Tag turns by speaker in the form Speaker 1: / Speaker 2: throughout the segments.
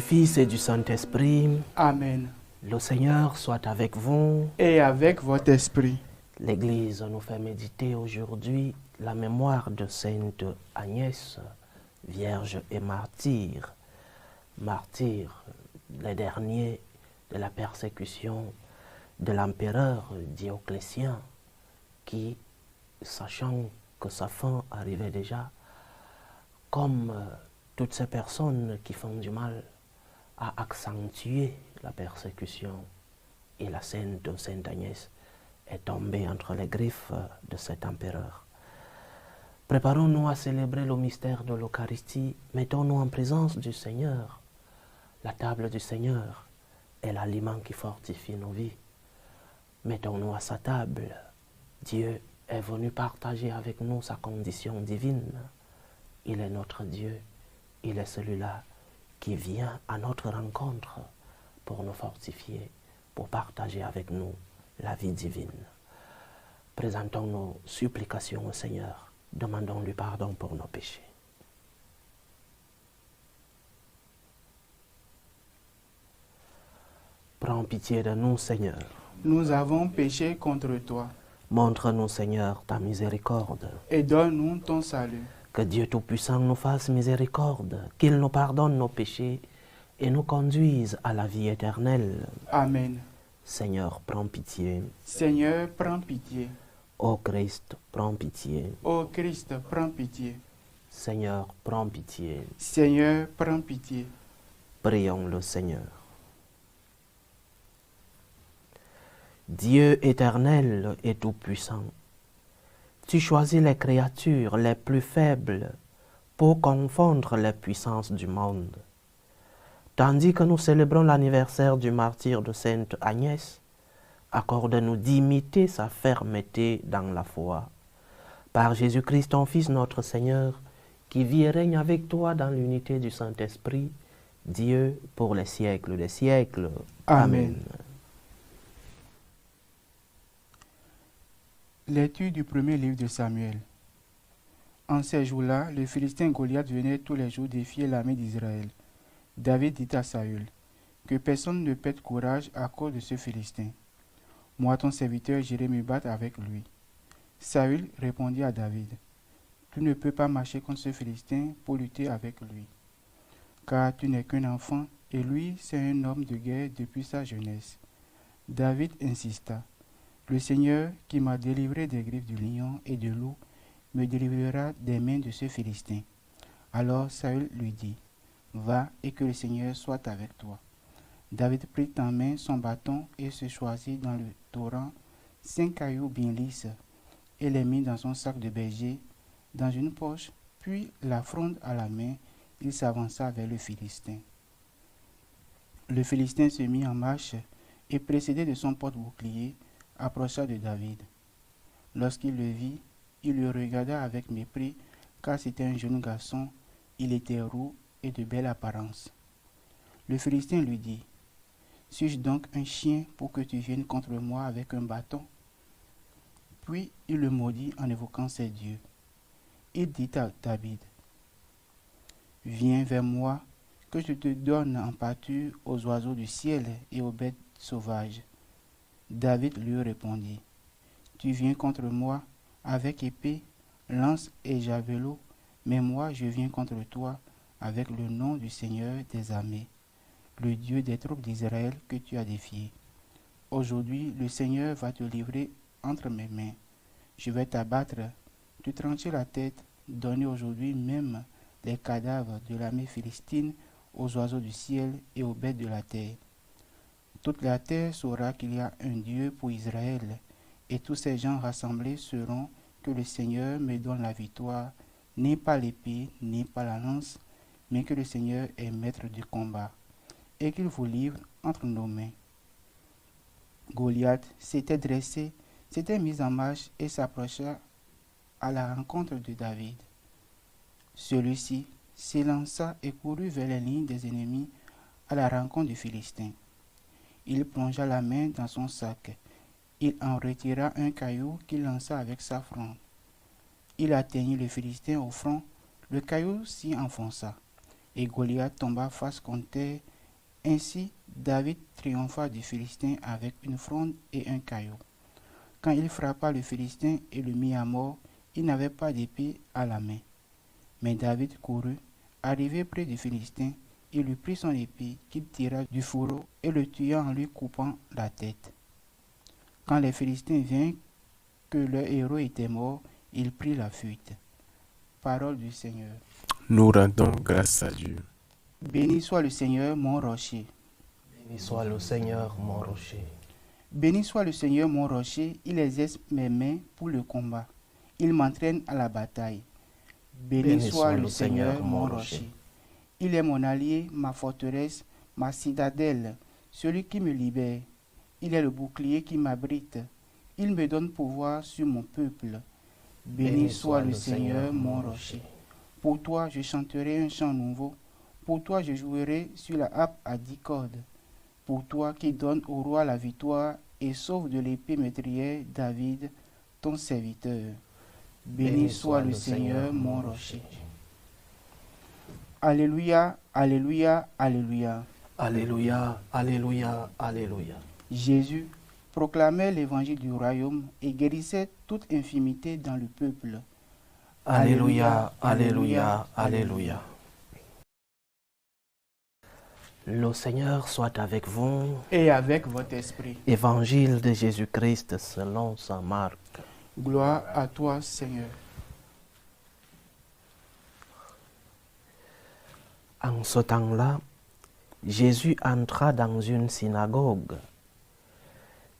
Speaker 1: Fils et du Saint-Esprit.
Speaker 2: Amen.
Speaker 1: Le Seigneur soit avec vous.
Speaker 2: Et avec votre esprit.
Speaker 1: L'Église nous fait méditer aujourd'hui la mémoire de Sainte Agnès, vierge et martyr. Martyr, les derniers de la persécution de l'empereur Dioclétien, qui, sachant que sa fin arrivait déjà, comme toutes ces personnes qui font du mal, a accentué la persécution, et la sainte Sainte Agnès est tombée entre les griffes de cet empereur. Préparons-nous à célébrer le mystère de l'Eucharistie, mettons-nous en présence du Seigneur. La table du Seigneur est l'aliment qui fortifie nos vies. Mettons-nous à sa table. Dieu est venu partager avec nous sa condition divine. Il est notre Dieu. Il est celui-là qui vient à notre rencontre pour nous fortifier, pour partager avec nous la vie divine. Présentons nos supplications au Seigneur. Demandons-lui pardon pour nos péchés. Prends pitié de nous, Seigneur.
Speaker 2: Nous avons péché contre toi.
Speaker 1: Montre-nous, Seigneur, ta miséricorde.
Speaker 2: Et donne-nous ton salut.
Speaker 1: Que Dieu Tout-Puissant nous fasse miséricorde, qu'il nous pardonne nos péchés et nous conduise à la vie éternelle.
Speaker 2: Amen.
Speaker 1: Seigneur, prends pitié.
Speaker 2: Seigneur, prends pitié.
Speaker 1: Ô Christ, prends pitié.
Speaker 2: Ô Christ, prends pitié.
Speaker 1: Seigneur, prends pitié.
Speaker 2: Seigneur, prends pitié.
Speaker 1: Prions le Seigneur. Dieu éternel et tout-puissant, tu choisis les créatures les plus faibles pour confondre les puissances du monde. Tandis que nous célébrons l'anniversaire du martyre de Sainte Agnès, accorde-nous d'imiter sa fermeté dans la foi. Par Jésus-Christ, ton Fils, notre Seigneur, qui vit et règne avec toi dans l'unité du Saint-Esprit, Dieu pour les siècles des siècles.
Speaker 2: Amen. Lecture du premier livre de Samuel. En ces jours-là, le Philistin Goliath venait tous les jours défier l'armée d'Israël. David dit à Saül, que personne ne perde courage à cause de ce Philistin. Moi, ton serviteur, j'irai me battre avec lui. Saül répondit à David, tu ne peux pas marcher contre ce Philistin pour lutter avec lui, car tu n'es qu'un enfant, et lui, c'est un homme de guerre depuis sa jeunesse. David insista, le Seigneur qui m'a délivré des griffes du lion et de loup me délivrera des mains de ce Philistin. Alors Saül lui dit, va et que le Seigneur soit avec toi. David prit en main son bâton et se choisit dans le torrent 5 cailloux bien lisses et les mit dans son sac de berger, dans une poche, puis la fronde à la main, il s'avança vers le Philistin. Le Philistin se mit en marche et précédé de son porte-bouclier, approcha de David. Lorsqu'il le vit, il le regarda avec mépris, car c'était un jeune garçon, il était roux et de belle apparence. Le Philistin lui dit, suis-je donc un chien pour que tu viennes contre moi avec un bâton? Puis il le maudit en évoquant ses dieux. Il dit à David, viens vers moi, que je te donne en pâture aux oiseaux du ciel et aux bêtes sauvages. David lui répondit, tu viens contre moi avec épée, lance et javelot, mais moi je viens contre toi avec le nom du Seigneur des armées, le Dieu des troupes d'Israël que tu as défié. Aujourd'hui, le Seigneur va te livrer entre mes mains. Je vais t'abattre, te trancher la tête, donner aujourd'hui même les cadavres de l'armée philistine aux oiseaux du ciel et aux bêtes de la terre. Toute la terre saura qu'il y a un Dieu pour Israël, et tous ces gens rassemblés sauront que le Seigneur me donne la victoire, ni par l'épée, ni par la lance, mais que le Seigneur est maître du combat, et qu'il vous livre entre nos mains. Goliath s'était dressé, s'était mis en marche et s'approcha à la rencontre de David. Celui-ci s'élança et courut vers les lignes des ennemis à la rencontre du Philistin. Il plongea la main dans son sac. Il en retira un caillou qu'il lança avec sa fronde. Il atteignit le Philistin au front, le caillou s'y enfonça, et Goliath tomba face contre terre Ainsi, David triompha du Philistin avec une fronde et un caillou. Quand il frappa le Philistin et le mit à mort, il n'avait pas d'épée à la main. Mais David courut, arrivé près du Philistin, il lui prit son épée qu'il tira du fourreau et le tua en lui coupant la tête. Quand les Philistins virent que leur héros était mort, ils prirent la fuite. Parole du Seigneur.
Speaker 3: Nous rendons grâce à Dieu.
Speaker 2: Béni soit le Seigneur, mon rocher.
Speaker 1: Béni soit le Seigneur, mon rocher.
Speaker 2: Béni soit le Seigneur, mon rocher, il exerce mes mains pour le combat. Il m'entraîne à la bataille. Béni soit le Seigneur, mon rocher. Il est mon allié, ma forteresse, ma citadelle, celui qui me libère. Il est le bouclier qui m'abrite. Il me donne pouvoir sur mon peuple. Béni soit le Seigneur, mon rocher. Pour toi, je chanterai un chant nouveau. Pour toi, je jouerai sur la harpe à 10 cordes. Pour toi qui donnes au roi la victoire et sauve de l'épée meurtrière David, ton serviteur. Béni soit le Seigneur, mon rocher. Alléluia, alléluia, alléluia.
Speaker 1: Alléluia, alléluia, alléluia.
Speaker 2: Jésus proclamait l'évangile du royaume et guérissait toute infirmité dans le peuple.
Speaker 1: Alléluia, alléluia, alléluia. Le Seigneur soit avec vous.
Speaker 2: Et avec votre esprit.
Speaker 1: Évangile de Jésus-Christ selon saint Marc.
Speaker 2: Gloire à toi, Seigneur.
Speaker 1: En ce temps-là, Jésus entra dans une synagogue.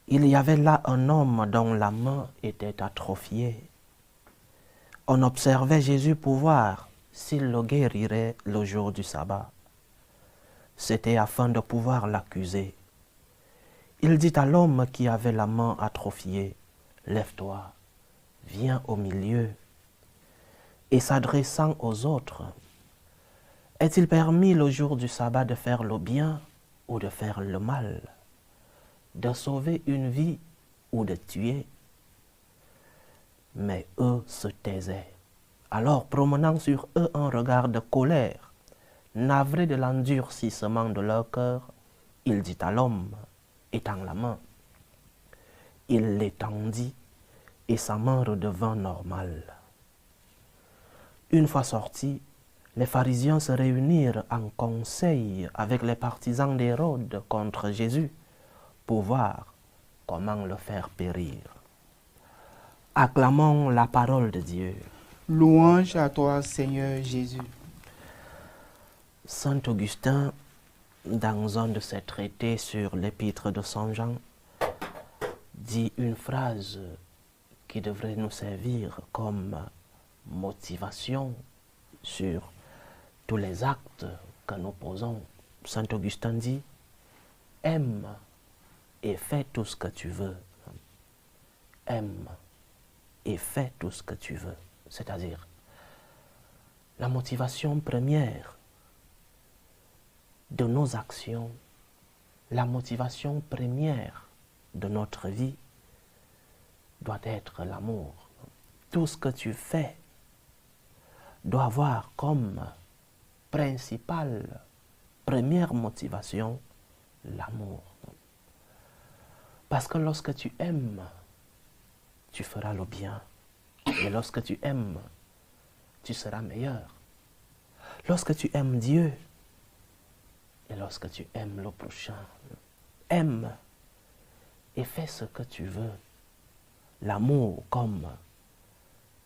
Speaker 1: Il y avait là un homme dont la main était atrophiée. On observait Jésus pour voir s'il le guérirait le jour du sabbat. C'était afin de pouvoir l'accuser. Il dit à l'homme qui avait la main atrophiée, « Lève-toi, viens au milieu. » Et s'adressant aux autres, « Est-il permis le jour du sabbat de faire le bien ou de faire le mal, de sauver une vie ou de tuer ?» Mais eux se taisaient. Alors, promenant sur eux un regard de colère, navré de l'endurcissement de leur cœur, il dit à l'homme, étends la main. Il l'étendit et sa main redevint normale. Une fois sortis, les pharisiens se réunirent en conseil avec les partisans d'Hérode contre Jésus pour voir comment le faire périr. Acclamons la parole de Dieu.
Speaker 2: Louange à toi, Seigneur Jésus.
Speaker 1: Saint Augustin, dans un de ses traités sur l'épître de Saint Jean, dit une phrase qui devrait nous servir comme motivation sur tous les actes que nous posons. Saint Augustin dit, aime et fais tout ce que tu veux. Aime et fais tout ce que tu veux. C'est-à-dire, la motivation première de nos actions, la motivation première de notre vie doit être l'amour. Tout ce que tu fais doit avoir comme principale, première motivation, l'amour. Parce que lorsque tu aimes, tu feras le bien. Et lorsque tu aimes, tu seras meilleur. Lorsque tu aimes Dieu, et lorsque tu aimes le prochain, aime et fais ce que tu veux. L'amour comme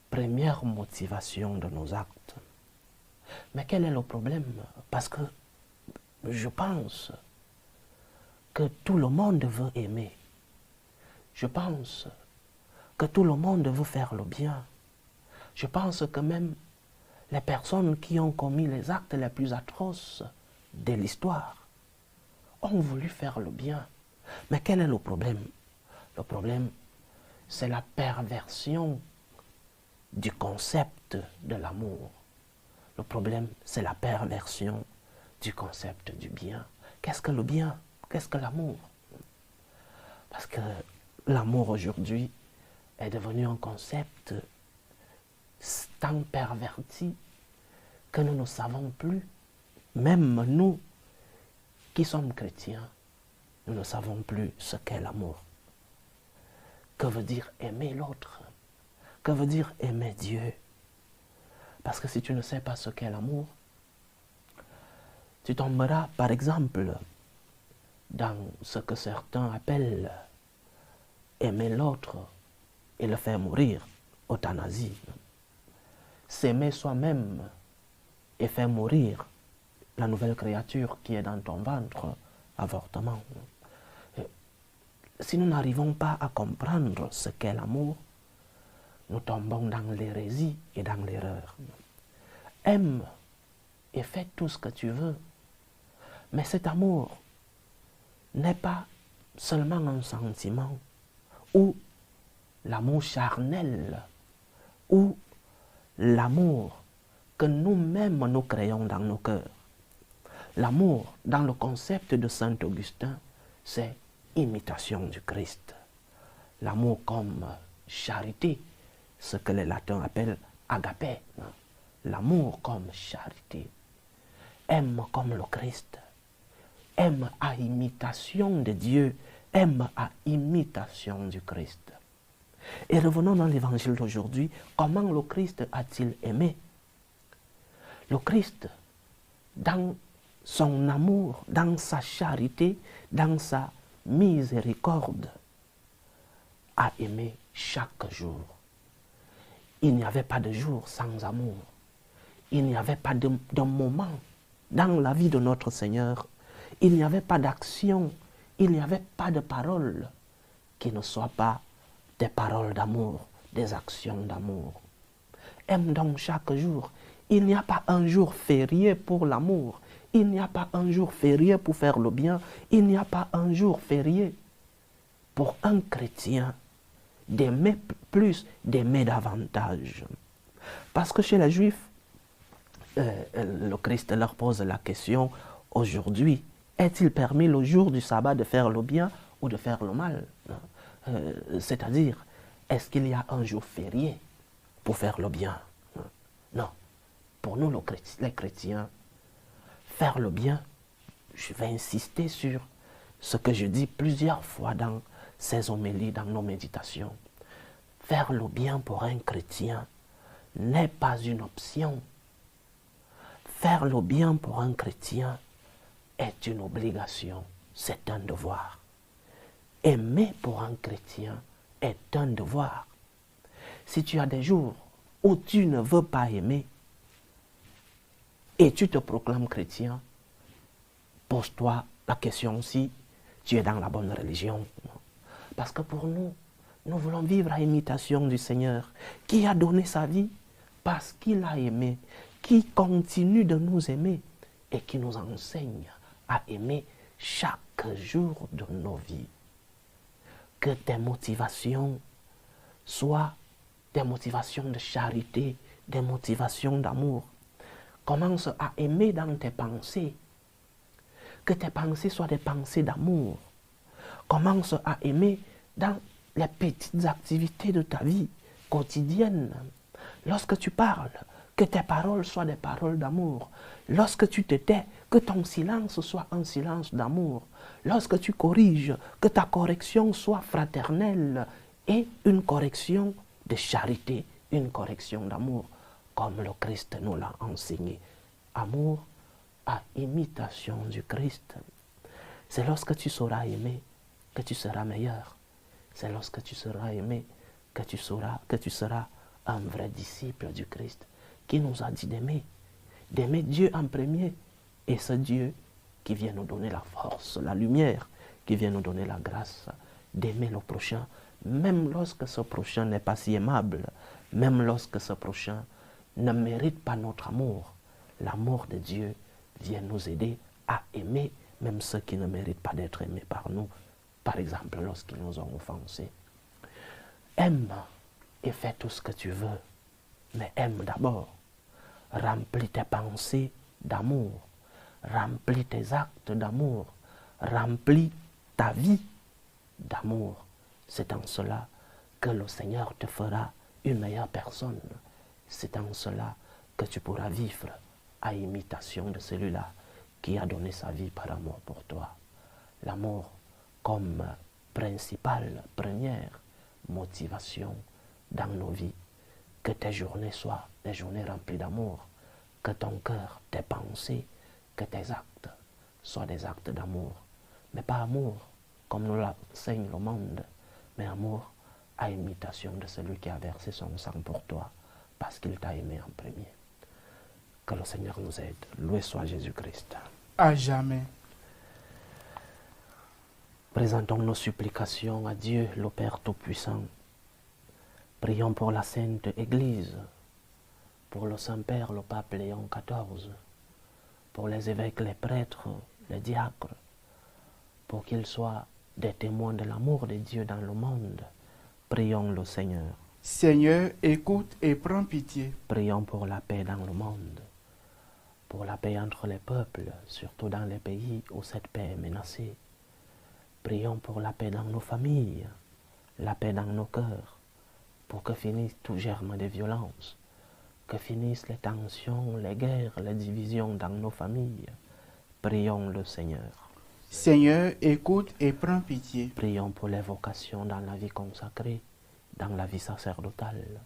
Speaker 1: première motivation de nos actes. Mais quel est le problème? Parce que je pense que tout le monde veut aimer. Je pense que tout le monde veut faire le bien. Je pense que même les personnes qui ont commis les actes les plus atroces de l'histoire ont voulu faire le bien. Mais quel est le problème? Le problème, c'est la perversion du concept de l'amour. Le problème, c'est la perversion du concept du bien. Qu'est-ce que le bien? Qu'est-ce que l'amour? Parce que l'amour aujourd'hui est devenu un concept tant perverti que nous ne savons plus, même nous qui sommes chrétiens, nous ne savons plus ce qu'est l'amour. Que veut dire aimer l'autre? Que veut dire aimer Dieu? Parce que si tu ne sais pas ce qu'est l'amour, tu tomberas, par exemple, dans ce que certains appellent aimer l'autre et le faire mourir, euthanasie. S'aimer soi-même et faire mourir la nouvelle créature qui est dans ton ventre, avortement. Si nous n'arrivons pas à comprendre ce qu'est l'amour, nous tombons dans l'hérésie et dans l'erreur. Aime et fais tout ce que tu veux, mais cet amour n'est pas seulement un sentiment, ou l'amour charnel, ou l'amour que nous-mêmes nous créons dans nos cœurs. L'amour, dans le concept de Saint Augustin, c'est imitation du Christ. L'amour comme charité, ce que les latins appellent agapé. L'amour comme charité. Aime comme le Christ. Aime à imitation de Dieu. Aime à imitation du Christ. Et revenons dans l'évangile d'aujourd'hui. Comment le Christ a-t-il aimé? Le Christ, dans son amour, dans sa charité, dans sa miséricorde, a aimé chaque jour. Il n'y avait pas de jour sans amour. Il n'y avait pas de moment dans la vie de notre Seigneur. Il n'y avait pas d'action. Il n'y avait pas de parole qui ne soient pas des paroles d'amour, des actions d'amour. Aime donc chaque jour. Il n'y a pas un jour férié pour l'amour. Il n'y a pas un jour férié pour faire le bien. Il n'y a pas un jour férié pour un chrétien d'aimer plus, d'aimer davantage. Parce que chez les Juifs, le Christ leur pose la question aujourd'hui, est-il permis le jour du sabbat de faire le bien ou de faire le mal? C'est-à-dire, est-ce qu'il y a un jour férié pour faire le bien? Non. Pour nous, les chrétiens, faire le bien, je vais insister sur ce que je dis plusieurs fois dans ces homélies, dans nos méditations. Faire le bien pour un chrétien n'est pas une option. Faire le bien pour un chrétien est une obligation, c'est un devoir. Aimer pour un chrétien est un devoir. Si tu as des jours où tu ne veux pas aimer et tu te proclames chrétien, pose-toi la question si tu es dans la bonne religion. Parce que pour nous, nous voulons vivre à imitation du Seigneur qui a donné sa vie parce qu'il a aimé, qui continue de nous aimer et qui nous enseigne à aimer chaque jour de nos vies. Que tes motivations soient des motivations de charité, des motivations d'amour. Commence à aimer dans tes pensées. Que tes pensées soient des pensées d'amour. Commence à aimer dans les petites activités de ta vie quotidienne. Lorsque tu parles, que tes paroles soient des paroles d'amour. Lorsque tu te tais, que ton silence soit un silence d'amour. Lorsque tu corriges, que ta correction soit fraternelle et une correction de charité, une correction d'amour, comme le Christ nous l'a enseigné. Amour à imitation du Christ. C'est lorsque tu sauras aimer que tu seras meilleur. C'est lorsque tu seras aimé que tu seras un vrai disciple du Christ qui nous a dit d'aimer Dieu en premier, et ce Dieu qui vient nous donner la force, la lumière, qui vient nous donner la grâce d'aimer le prochain, même lorsque ce prochain n'est pas si aimable, même lorsque ce prochain ne mérite pas notre amour. L'amour de Dieu vient nous aider à aimer même ceux qui ne méritent pas d'être aimés par nous, par exemple lorsqu'ils nous ont offensés. Aime et fais tout ce que tu veux, mais aime d'abord. Remplis tes pensées d'amour, remplis tes actes d'amour, remplis ta vie d'amour. C'est en cela que le Seigneur te fera une meilleure personne. C'est en cela que tu pourras vivre à imitation de celui-là qui a donné sa vie par amour pour toi. L'amour comme principale, première motivation dans nos vies. Que tes journées soient des journées remplies d'amour, que ton cœur, tes pensées, que tes actes soient des actes d'amour. Mais pas amour comme nous l'enseigne le monde, mais amour à imitation de celui qui a versé son sang pour toi, parce qu'il t'a aimé en premier. Que le Seigneur nous aide. Loué soit Jésus-Christ.
Speaker 2: À jamais.
Speaker 1: Présentons nos supplications à Dieu, le Père Tout-Puissant. Prions pour la Sainte Église, pour le Saint-Père, le Pape Léon XIV, pour les évêques, les prêtres, les diacres, pour qu'ils soient des témoins de l'amour de Dieu dans le monde. Prions le Seigneur.
Speaker 2: Seigneur, écoute et prends pitié.
Speaker 1: Prions pour la paix dans le monde, pour la paix entre les peuples, surtout dans les pays où cette paix est menacée. Prions pour la paix dans nos familles, la paix dans nos cœurs, pour que finisse tout germe de violence, que finissent les tensions, les guerres, les divisions dans nos familles. Prions le Seigneur.
Speaker 2: Seigneur, écoute et prends pitié.
Speaker 1: Prions pour les vocations dans la vie consacrée, dans la vie sacerdotale.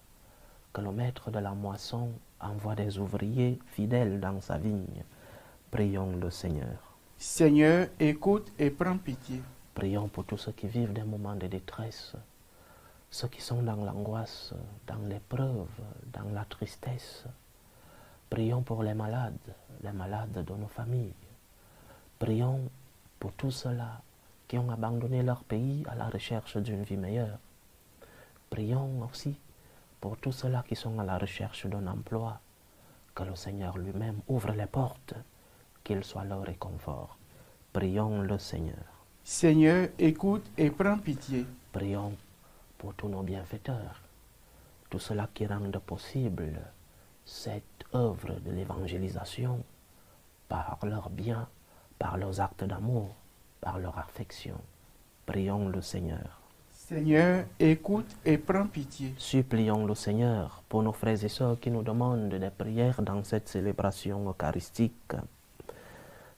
Speaker 1: Que le maître de la moisson envoie des ouvriers fidèles dans sa vigne. Prions le Seigneur.
Speaker 2: Seigneur, écoute et prends pitié.
Speaker 1: Prions pour tous ceux qui vivent des moments de détresse, ceux qui sont dans l'angoisse, dans l'épreuve, dans la tristesse. Prions pour les malades de nos familles. Prions pour tous ceux-là qui ont abandonné leur pays à la recherche d'une vie meilleure. Prions aussi pour tous ceux-là qui sont à la recherche d'un emploi, que le Seigneur lui-même ouvre les portes, qu'il soit leur réconfort. Prions le Seigneur.
Speaker 2: Seigneur, écoute et prends pitié.
Speaker 1: Prions pour tous nos bienfaiteurs, tous ceux-là qui rendent possible cette œuvre de l'évangélisation par leurs biens, par leurs actes d'amour, par leur affection. Prions le Seigneur.
Speaker 2: Seigneur, écoute et prends pitié.
Speaker 1: Supplions le Seigneur pour nos frères et sœurs qui nous demandent des prières dans cette célébration eucharistique.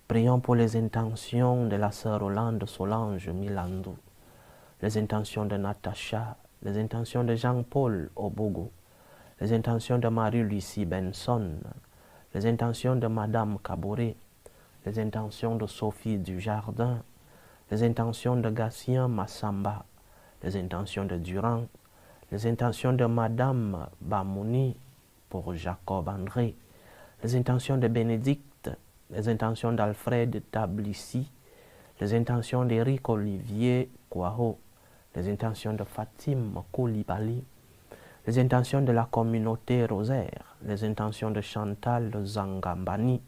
Speaker 1: Prions pour les intentions de la sœur Hollande Solange Milandou, les intentions de Natacha, les intentions de Jean-Paul Obogo, les intentions de Marie-Lucie Benson, les intentions de Madame Caboret, les intentions de Sophie Dujardin, les intentions de Gatien Massamba, les intentions de Durand, les intentions de Madame Bamouni pour Jacob André, les intentions de Bénédicte, les intentions d'Alfred Tablici, les intentions d'Éric Olivier Kouaho, les intentions de Fatim Koulibaly, les intentions de la communauté Rosaire, les intentions de Chantal Zangambani,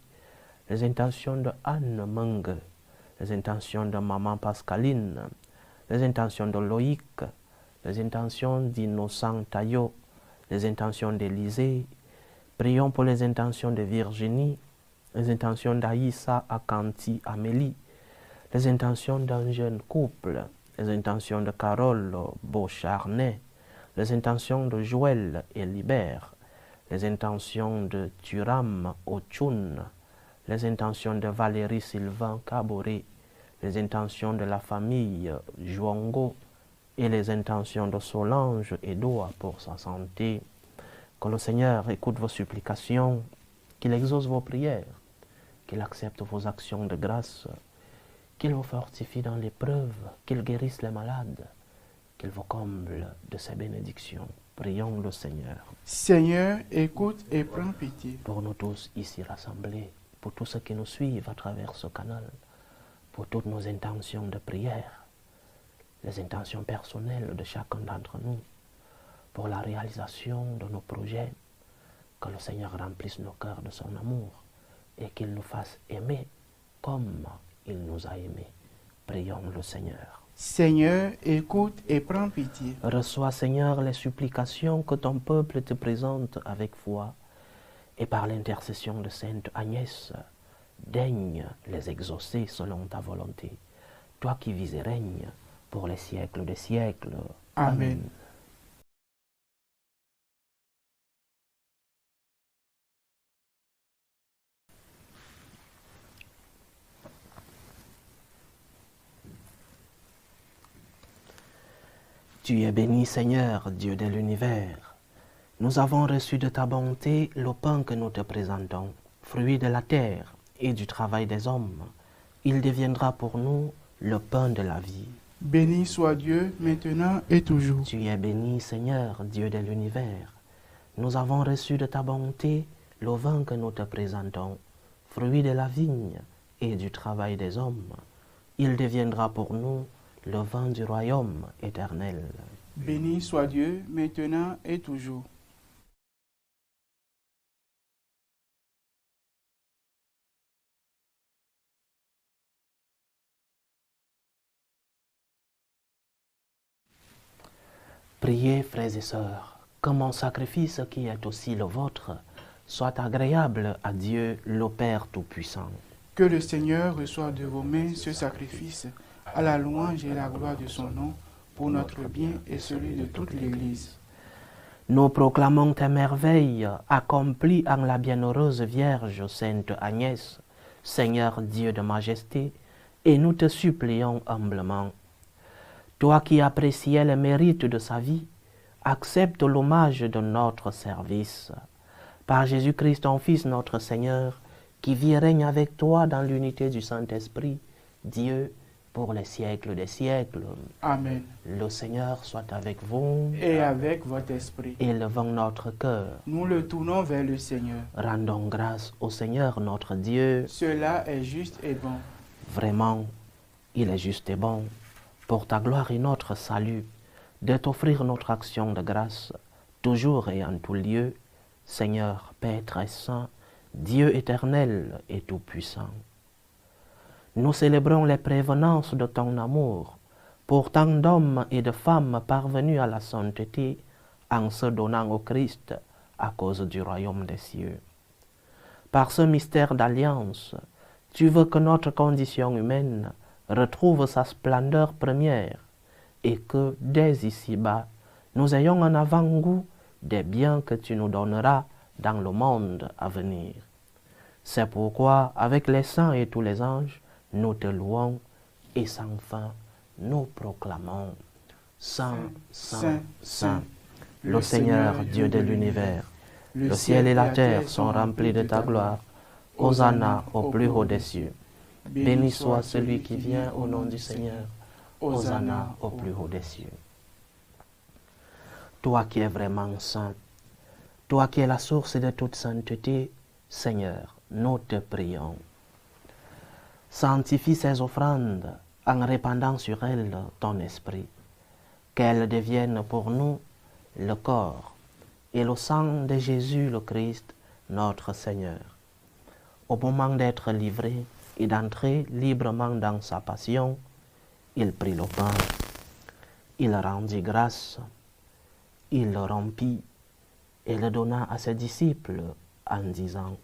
Speaker 1: les intentions de Anne Menge, les intentions de Maman Pascaline, les intentions de Loïc, les intentions d'Innocent Taillot, les intentions d'Élisée. Prions pour les intentions de Virginie, les intentions d'Aïssa Akanti Amélie, les intentions d'un jeune couple, les intentions de Carole Beaucharnais, les intentions de Joël et Libert, les intentions de Thuram Ochun, les intentions de Valérie Sylvain Caboret, les intentions de la famille Juango et les intentions de Solange Edoa pour sa santé. Que le Seigneur écoute vos supplications, qu'il exauce vos prières, qu'il accepte vos actions de grâce, qu'il vous fortifie dans l'épreuve, qu'il guérisse les malades, qu'il vous comble de ses bénédictions. Prions le Seigneur.
Speaker 2: Seigneur, écoute et prends pitié.
Speaker 1: Pour nous tous ici rassemblés, pour tous ceux qui nous suivent à travers ce canal, pour toutes nos intentions de prière, les intentions personnelles de chacun d'entre nous, pour la réalisation de nos projets, que le Seigneur remplisse nos cœurs de son amour et qu'il nous fasse aimer comme il nous a aimés. Prions le Seigneur.
Speaker 2: Seigneur, écoute et prends pitié.
Speaker 1: Reçois, Seigneur, les supplications que ton peuple te présente avec foi, et par l'intercession de Sainte Agnès, daigne les exaucer selon ta volonté. Toi qui vis et règnes pour les siècles des siècles.
Speaker 2: Amen.
Speaker 1: Tu es béni, Seigneur, Dieu de l'univers. Nous avons reçu de ta bonté le pain que nous te présentons, fruit de la terre et du travail des hommes. Il deviendra pour nous le pain de la vie.
Speaker 2: Béni soit Dieu, maintenant et toujours.
Speaker 1: Tu es béni, Seigneur, Dieu de l'univers. Nous avons reçu de ta bonté le vin que nous te présentons, fruit de la vigne et du travail des hommes. Il deviendra pour nous le vin du royaume éternel.
Speaker 2: Béni soit Dieu, maintenant et toujours.
Speaker 1: Priez, frères et sœurs, que mon sacrifice qui est aussi le vôtre soit agréable à Dieu le Père Tout-Puissant.
Speaker 2: Que le Seigneur reçoive de vos mains ce sacrifice à la louange et la gloire de son nom, pour notre bien et celui de toute l'Église.
Speaker 1: Nous proclamons tes merveilles accomplies en la bienheureuse Vierge Sainte Agnès, Seigneur Dieu de majesté, et nous te supplions humblement. Toi qui appréciais le mérite de sa vie, accepte l'hommage de notre service. Par Jésus-Christ, ton Fils, notre Seigneur, qui vit et règne avec toi dans l'unité du Saint-Esprit, Dieu, pour les siècles des siècles.
Speaker 2: Amen.
Speaker 1: Le Seigneur soit avec vous.
Speaker 2: Et avec votre esprit.
Speaker 1: Élevons notre cœur.
Speaker 2: Nous le tournons vers le Seigneur.
Speaker 1: Rendons grâce au Seigneur notre Dieu.
Speaker 2: Cela est juste et bon.
Speaker 1: Vraiment, il est juste et bon, pour ta gloire et notre salut, de t'offrir notre action de grâce, toujours et en tout lieu, Seigneur, Père très saint, Dieu éternel et tout-puissant. Nous célébrons les prévenances de ton amour pour tant d'hommes et de femmes parvenus à la sainteté en se donnant au Christ à cause du royaume des cieux. Par ce mystère d'alliance, tu veux que notre condition humaine retrouve sa splendeur première et que, dès ici-bas, nous ayons un avant-goût des biens que tu nous donneras dans le monde à venir. C'est pourquoi, avec les saints et tous les anges, nous te louons et sans fin nous proclamons. Saint, Saint, Saint, le Seigneur Dieu de l'univers, le ciel et la terre sont remplis de ta gloire. Hosanna au plus haut des cieux. Béni soit celui qui vient au nom du Seigneur. Hosanna au plus haut des cieux. Toi qui es vraiment saint, toi qui es la source de toute sainteté, Seigneur, nous te prions. Sanctifie ces offrandes en répandant sur elles ton esprit, qu'elles deviennent pour nous le corps et le sang de Jésus le Christ, notre Seigneur. Au moment d'être livré et d'entrer librement dans sa passion, il prit le pain, il rendit grâce, il le rompit et le donna à ses disciples en disant: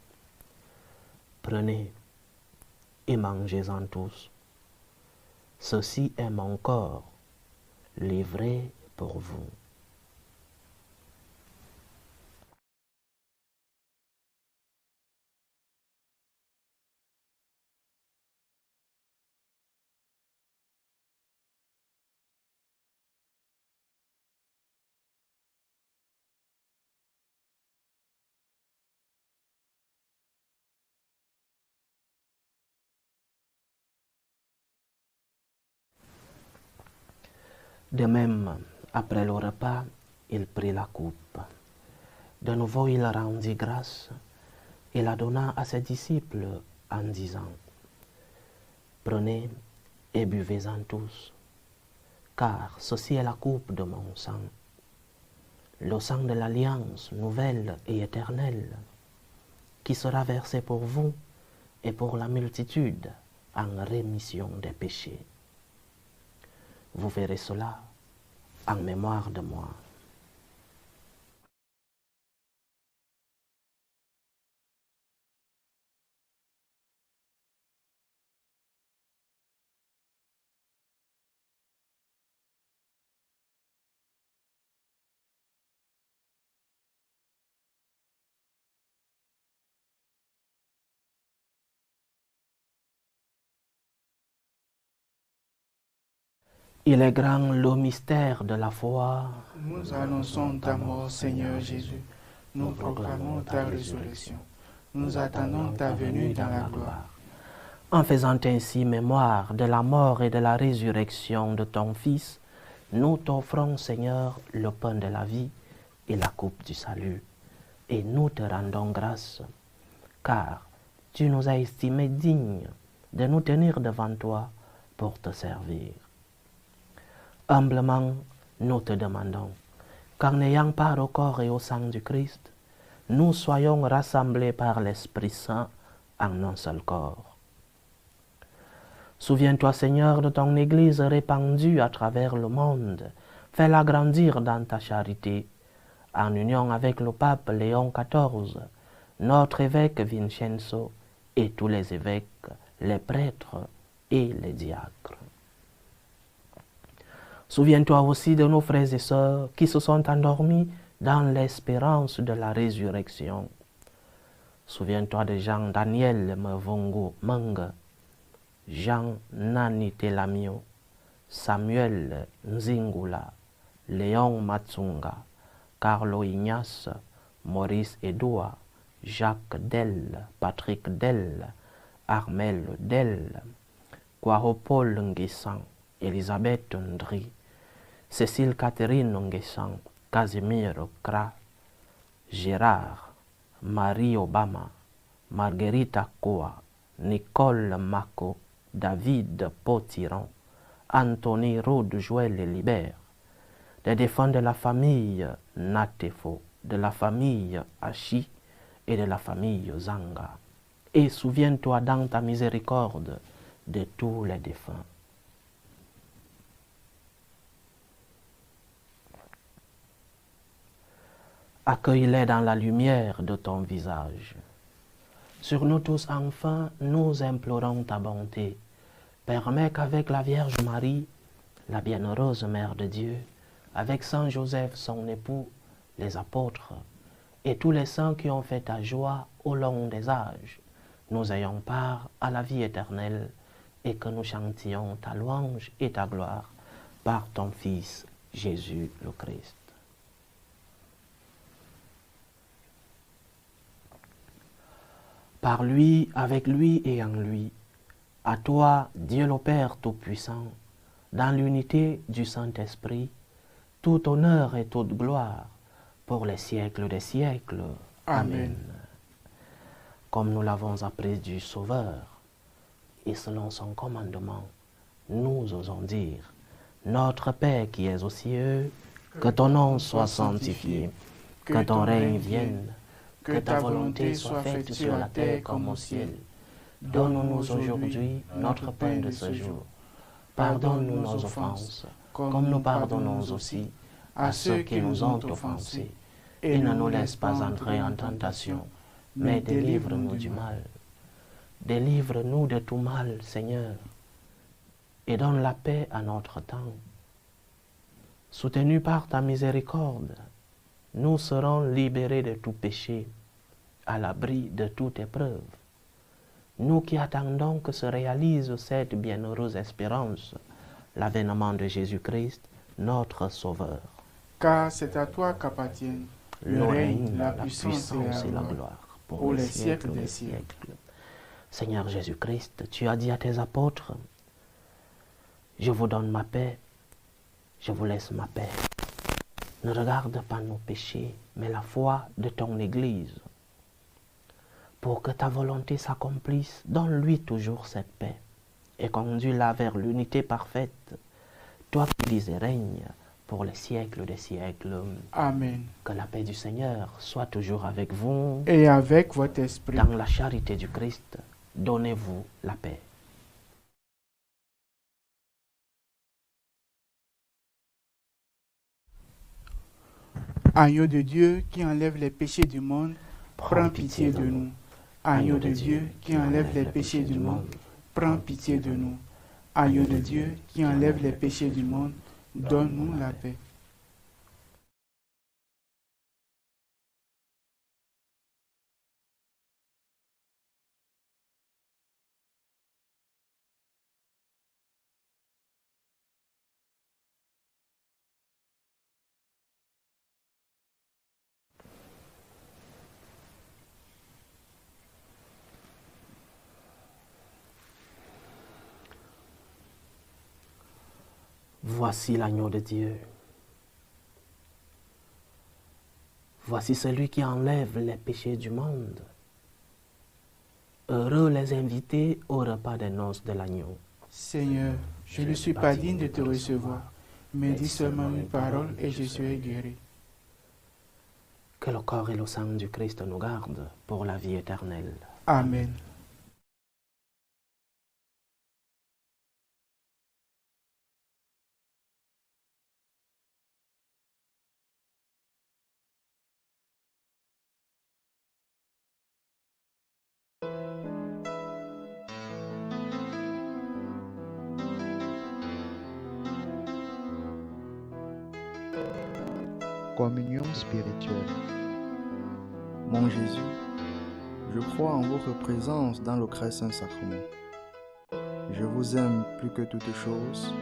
Speaker 1: Prenez et mangez-en tous. Ceci est mon corps, livré pour vous. De même, après le repas, il prit la coupe. De nouveau, il rendit grâce et la donna à ses disciples en disant: Prenez et buvez-en tous, car ceci est la coupe de mon sang, le sang de l'alliance nouvelle et éternelle, qui sera versé pour vous et pour la multitude en rémission des péchés. Vous verrez cela en mémoire de moi. Il est grand le mystère de la foi.
Speaker 2: Nous annonçons ta mort, Seigneur Jésus. Nous proclamons ta résurrection. Nous attendons ta venue dans la gloire.
Speaker 1: En faisant ainsi mémoire de la mort et de la résurrection de ton Fils, nous t'offrons, Seigneur, le pain de la vie et la coupe du salut. Et nous te rendons grâce, car tu nous as estimés dignes de nous tenir devant toi pour te servir. Humblement, nous te demandons qu'en n'ayant part au corps et au sang du Christ, nous soyons rassemblés par l'Esprit Saint en un seul corps. Souviens-toi, Seigneur, de ton Église répandue à travers le monde. Fais-la grandir dans ta charité, en union avec le pape Léon XIV, notre évêque Vincenzo et tous les évêques, les prêtres et les diacres. Souviens-toi aussi de nos frères et sœurs qui se sont endormis dans l'espérance de la résurrection. Souviens-toi de Jean Daniel Mvungu Manga, Jean Nani Telamio, Samuel Nzingula, Léon Matsunga, Carlo Ignace, Maurice Edoua, Jacques Del, Patrick Del, Armel Del, Kwaropol Nguessan, Elisabeth Ndri, Cécile Catherine Nguessan, Casimir Kra, Gérard, Marie Obama, Marguerite Koa, Nicole Mako, David Potiron, Anthony Rode Joël et Libert, des défunts de la famille Natefo, de la famille Achi et de la famille Zanga. Et souviens-toi dans ta miséricorde de tous les défunts. Accueille-les dans la lumière de ton visage. Sur nous tous, enfin, nous implorons ta bonté. Permets qu'avec la Vierge Marie, la bienheureuse Mère de Dieu, avec Saint Joseph, son époux, les apôtres, et tous les saints qui ont fait ta joie au long des âges, nous ayons part à la vie éternelle et que nous chantions ta louange et ta gloire par ton Fils, Jésus le Christ. Par lui, avec lui et en lui, à toi, Dieu le Père Tout-Puissant, dans l'unité du Saint-Esprit, tout honneur et toute gloire pour les siècles des siècles. Amen. Comme nous l'avons appris du Sauveur, et selon son commandement, nous osons dire, Notre Père qui es aux cieux, que ton nom soit sanctifié, que ton règne vienne, que ta volonté soit faite sur la terre comme au ciel. Donne-nous aujourd'hui notre pain de ce jour. Pardonne-nous nos offenses, comme nous pardonnons aussi à ceux qui nous ont offensés. Et ne nous laisse pas entrer en tentation, mais délivre-nous du mal. Délivre-nous de tout mal, Seigneur, et donne la paix à notre temps. Soutenus par ta miséricorde, nous serons libérés de tout péché, à l'abri de toute épreuve. Nous qui attendons que se réalise cette bienheureuse espérance, l'avènement de Jésus-Christ, notre Sauveur.
Speaker 2: Car c'est à toi qu'appartiennent
Speaker 1: le règne, la puissance et la gloire,
Speaker 2: pour les siècles des siècles.
Speaker 1: Seigneur Jésus-Christ, tu as dit à tes apôtres, je vous donne ma paix, je vous laisse ma paix. Ne regarde pas nos péchés, mais la foi de ton Église. Pour que ta volonté s'accomplisse, donne-lui toujours cette paix et conduis-la vers l'unité parfaite, toi qui vis et règnes pour les siècles des siècles.
Speaker 2: Amen.
Speaker 1: Que la paix du Seigneur soit toujours avec vous.
Speaker 2: Et avec votre esprit.
Speaker 1: Dans la charité du Christ, donnez-vous la paix.
Speaker 2: Agneau de Dieu qui enlève les péchés du monde, prends pitié de nous. Agneau de Dieu qui enlève les péchés du monde, prends pitié de nous. Agneau de Dieu qui enlève les péchés du monde, donne-nous la paix.
Speaker 1: Voici l'agneau de Dieu. Voici celui qui enlève les péchés du monde. Heureux les invités au repas des noces de l'agneau.
Speaker 2: Seigneur, je ne suis pas digne de te recevoir, mais dis seulement une parole et je serai guéri.
Speaker 1: Que le corps et le sang du Christ nous gardent pour la vie éternelle.
Speaker 2: Amen.
Speaker 4: Communion spirituelle. Mon Jésus, je crois en votre présence dans le très saint sacrement. Je vous aime plus que toute chose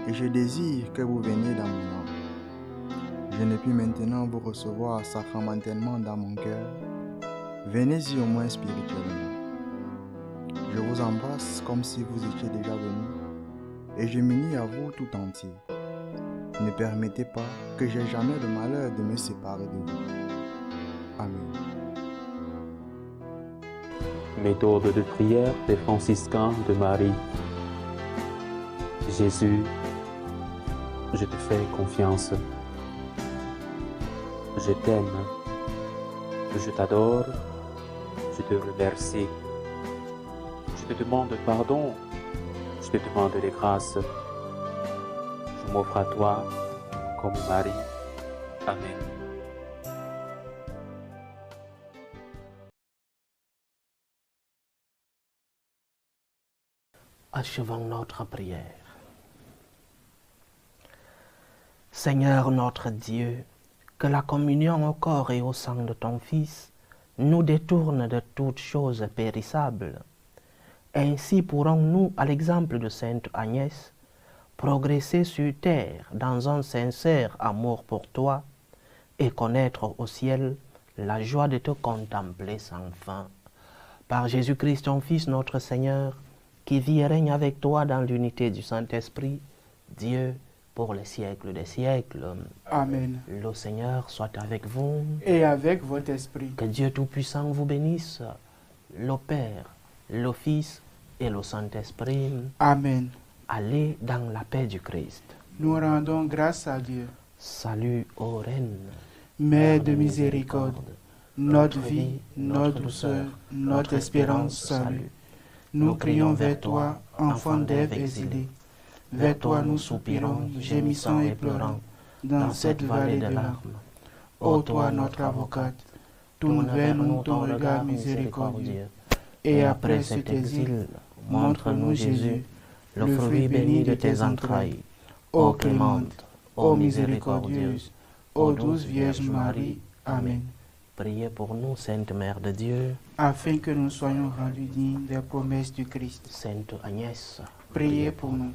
Speaker 4: et je désire que vous veniez dans mon âme. Je ne puis maintenant vous recevoir sacramentellement dans mon cœur. Venez-y au moins spirituellement. Je vous embrasse comme si vous étiez déjà venu et je m'unis à vous tout entier. Ne permettez pas que j'aie jamais le malheur de me séparer de vous. Amen.
Speaker 5: Méthode de prière des franciscains de Marie. Jésus, je te fais confiance. Je t'aime. Je t'adore. Je te remercie. Je te demande pardon. Je te demande des grâces. Je m'offre à toi comme Marie. Amen.
Speaker 1: Achevons notre prière. Seigneur notre Dieu, que la communion au corps et au sang de ton Fils nous détourne de toutes choses périssables. Ainsi pourrons-nous, à l'exemple de Sainte Agnès, progresser sur terre dans un sincère amour pour toi et connaître au ciel la joie de te contempler sans fin. Par Jésus-Christ, ton Fils, notre Seigneur, qui vit et règne avec toi dans l'unité du Saint-Esprit, Dieu, pour les siècles des siècles.
Speaker 2: Amen.
Speaker 1: Le Seigneur soit avec vous.
Speaker 2: Et avec votre esprit.
Speaker 1: Que Dieu Tout-Puissant vous bénisse, le Père, le Fils et le Saint-Esprit.
Speaker 2: Amen.
Speaker 1: Allez dans la paix du Christ.
Speaker 2: Nous rendons grâce à Dieu.
Speaker 1: Salut ô Reine,
Speaker 2: Mère de miséricorde, notre vie, notre douceur, notre espérance, salut. Nous crions vers toi, enfant d'Ève exilée. Vers toi nous soupirons, gémissant et pleurant, dans cette vallée de larmes. Ô toi notre avocate, tourne vers nous ton regard miséricordieux. Et après cet exil, montre-nous Jésus, le fruit béni de tes entrailles. Ô clémente, ô miséricordieuse, ô douce Vierge Marie. Amen.
Speaker 1: priez pour nous, Sainte Mère de Dieu,
Speaker 2: afin que nous soyons rendus dignes des promesses du Christ.
Speaker 1: Sainte Agnès,
Speaker 2: Priez pour nous.